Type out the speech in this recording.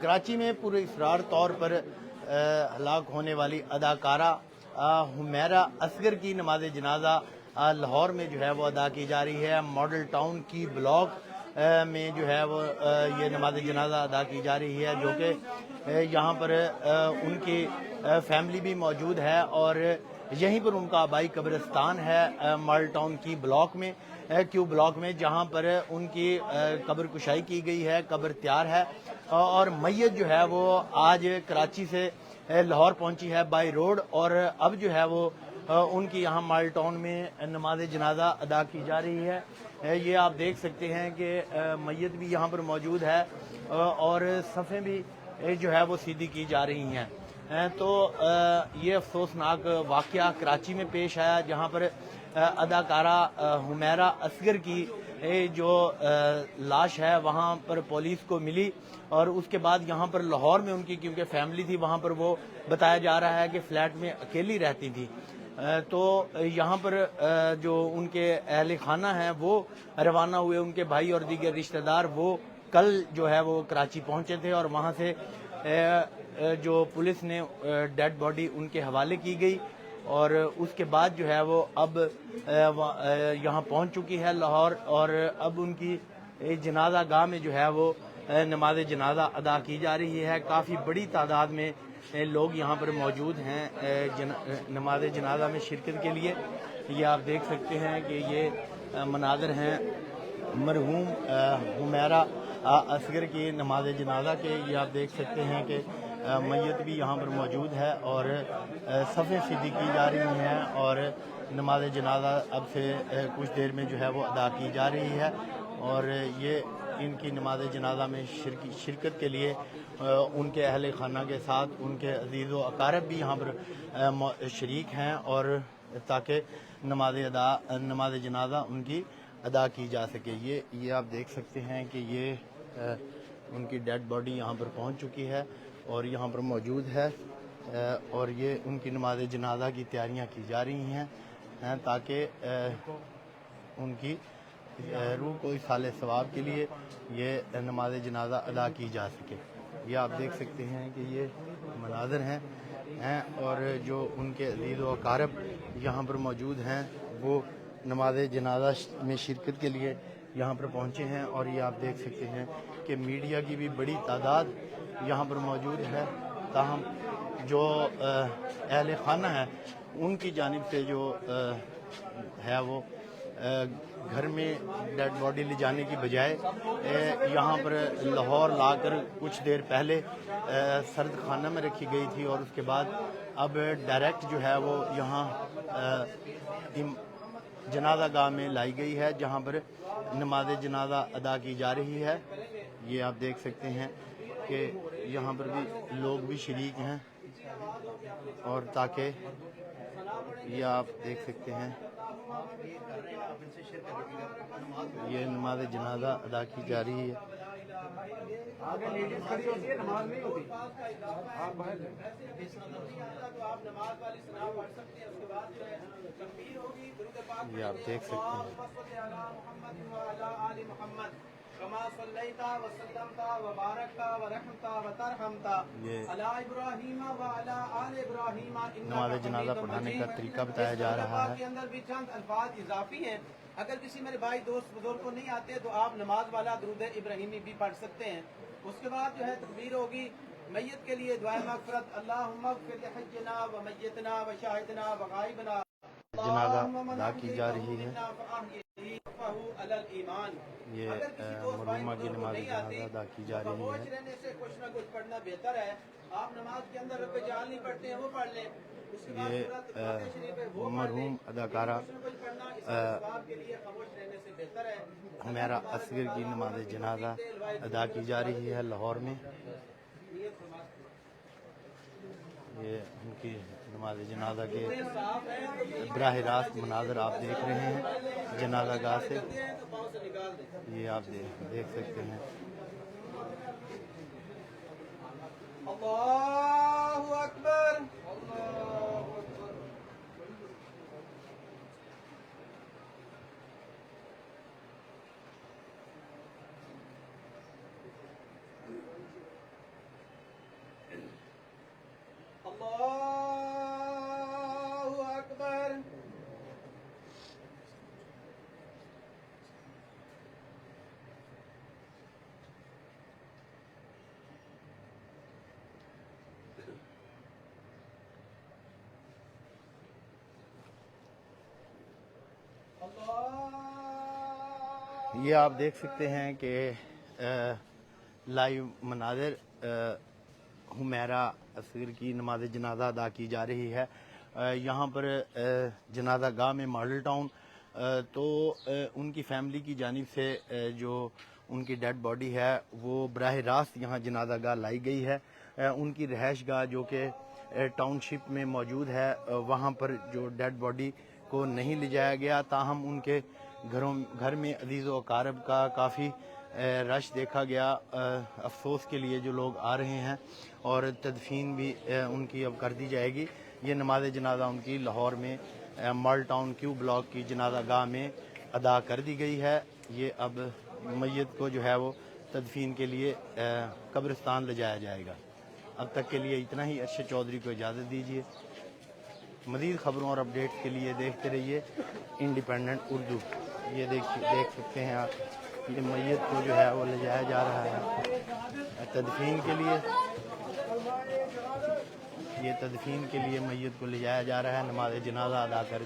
कराची में पूरे इसरार तौर पर हलाक होने वाली अदाकारा हुमैरा असगर की नमाज जनाजा लाहौर में जो है वो अदा की जा रही है। मॉडल टाउन की ब्लॉक में जो है वो ये नमाज जनाजा अदा की जा रही है, जो कि यहाँ पर उनकी फैमिली भी मौजूद है और यहीं पर उनका आबाई कब्रिस्तान है मॉडल टाउन की ब्लॉक में, क्यू ब्लॉक में, जहाँ पर उनकी कब्र कुशाई की गई है, कब्र तैयार है और मैयत जो है वो आज कराची से लाहौर पहुंची है बाई रोड और अब जो है वो उनकी यहाँ मॉडल टाउन में नमाज जनाजा अदा की जा रही है। ये आप देख सकते हैं कि मैयत भी यहाँ पर मौजूद है और सफ़ें भी जो है वो सीधी की जा रही हैं। तो ये अफसोसनाक वाक़या कराची में पेश आया, जहाँ पर अदाकारा हुमैरा असगर की जो लाश है वहाँ पर पुलिस को मिली और उसके बाद यहाँ पर लाहौर में उनकी क्योंकि फैमिली थी, वहाँ पर वो बताया जा रहा है कि फ्लैट में अकेली रहती थी। तो यहाँ पर जो उनके अहले खाना हैं वो रवाना हुए, उनके भाई और दीगर रिश्तेदार वो कल जो है वो कराची पहुँचे थे और वहाँ से जो पुलिस ने डेड बॉडी उनके हवाले की गई और उसके बाद जो है वो अब यहाँ पहुँच चुकी है लाहौर और अब उनकी जनाजा गाह में जो है वो नमाज जनाजा अदा की जा रही है। काफ़ी बड़ी तादाद में लोग यहाँ पर मौजूद हैं नमाज जनाजा में शिरकत के लिए। ये आप देख सकते हैं कि ये मनाज़र हैं मरहूम हुमैरा असगर की नमाज जनाजा के। ये आप देख सकते हैं कि मैयत भी यहाँ पर मौजूद है और सफ़ें सीधी की जा रही हैं और नमाज जनाजा अब से कुछ देर में जो है वो अदा की जा रही है और ये इनकी नमाज जनाजा में शिरकत के लिए उनके अहले खाना के साथ उनके अजीज़ व अकारब भी यहाँ पर शरीक हैं और ताकि नमाज जनाजा उनकी अदा की जा सके। ये आप देख सकते हैं कि ये उनकी डेड बॉडी यहाँ पर पहुँच चुकी है और यहाँ पर मौजूद है और ये उनकी नमाज जनाजा की तैयारियाँ की जा रही हैं ताकि उनकी रूह को इसाले सवाब के लिए ये नमाज जनाजा अदा की जा सके। ये आप देख सकते हैं कि ये मनाज़र हैं और जो उनके अज़ीज़ व अकारब यहाँ पर मौजूद हैं वो नमाज जनाजा में शिरकत के लिए यहाँ पर पहुँचे हैं और ये आप देख सकते हैं कि मीडिया की भी बड़ी तादाद यहाँ पर मौजूद है। ताहम जो अहले खाना है उनकी जानिब से जो है वो घर में डेड बॉडी ले जाने की बजाय यहाँ पर लाहौर लाकर कुछ देर पहले सर्द खाना में रखी गई थी और उसके बाद अब डायरेक्ट जो है वो यहाँ जनाजा गाह में लाई गई है, जहाँ पर नमाज जनाजा अदा की जा रही है। ये आप देख सकते हैं कि यहाँ पर भी लोग भी शरीक हैं और ताकि ये आप देख सकते हैं ये नमाज जनाजा अदा की जा रही है। आगे लेडीज खड़ी होती है, नमाज नहीं होती। आप बाहर ये आप देख सकते हैं। ये नमाज जनाजा पढ़ाने का तरीका बताया जा रहा है। के अंदर भी चंद अल्फाज इजाफी हैं। अगर किसी मेरे भाई दोस्त बुजुर्ग को नहीं आते तो आप नमाज वाला दुरूद इब्राहिमी भी पढ़ सकते हैं। उसके बाद जो है तकबीर होगी। मैयत के लिए दुआ मग़फ़िरत अल्लाहुम्मा ग़फ़िर लिहय्यिना व मय्यितना व शाहिदना व गायबना जनाजा अदा की जा रही है। ये मरहूमा की नमाज जनाजा अदा की जा रही है। रहने से कुछ ना कुछ पढ़ना बेहतर है। आप नमाज के अंदर रब्बे जाल नहीं पढ़ते हैं वो पढ़ लें। ये मरहूम अदाकारा हुमैरा असगर की नमाज जनाजा अदा की जा रही है लाहौर में। ये उनकी नमाज जनाजा के बराह रास्त मनाज़र आप देख रहे हैं जनाजा गाह से। ये आप देख सकते हैं। अल्लाहु अकबर। یہ آپ دیکھ سکتے ہیں کہ لائیو مناظر حمیرہ اصغر کی نماز جنازہ ادا کی جا رہی ہے یہاں پر جنازہ گاہ میں ماڈل ٹاؤن. تو ان کی فیملی کی جانب سے جو ان کی ڈیڈ باڈی ہے وہ براہ راست یہاں جنازہ گاہ لائی گئی ہے. ان کی رہائش گاہ جو کہ ٹاؤن شپ میں موجود ہے وہاں پر جو ڈیڈ باڈی کو نہیں لے جایا گیا. تاہم ان کے گھر میں عزیز و اقارب کا کافی رش دیکھا گیا. افسوس کے لیے جو لوگ آ رہے ہیں اور تدفین بھی ان کی اب کر دی جائے گی. یہ نماز جنازہ ان کی لاہور میں مال ٹاؤن کیو بلاک کی جنازہ گاہ میں ادا کر دی گئی ہے. یہ اب میت کو جو ہے وہ تدفین کے لیے قبرستان لے جایا جائے گا. اب تک کے لیے اتنا ہی. ارشد چودھری کو اجازت دیجیے. مزید خبروں اور اپڈیٹ کے لیے دیکھتے رہیے انڈیپینڈنٹ اردو. یہ دیکھ سکتے ہیں آپ یہ میت کو جو ہے وہ لے جایا جا رہا ہے تدفین کے لیے. یہ تدفین کے لیے میت کو لے جایا جا رہا ہے. نماز جنازہ ادا کر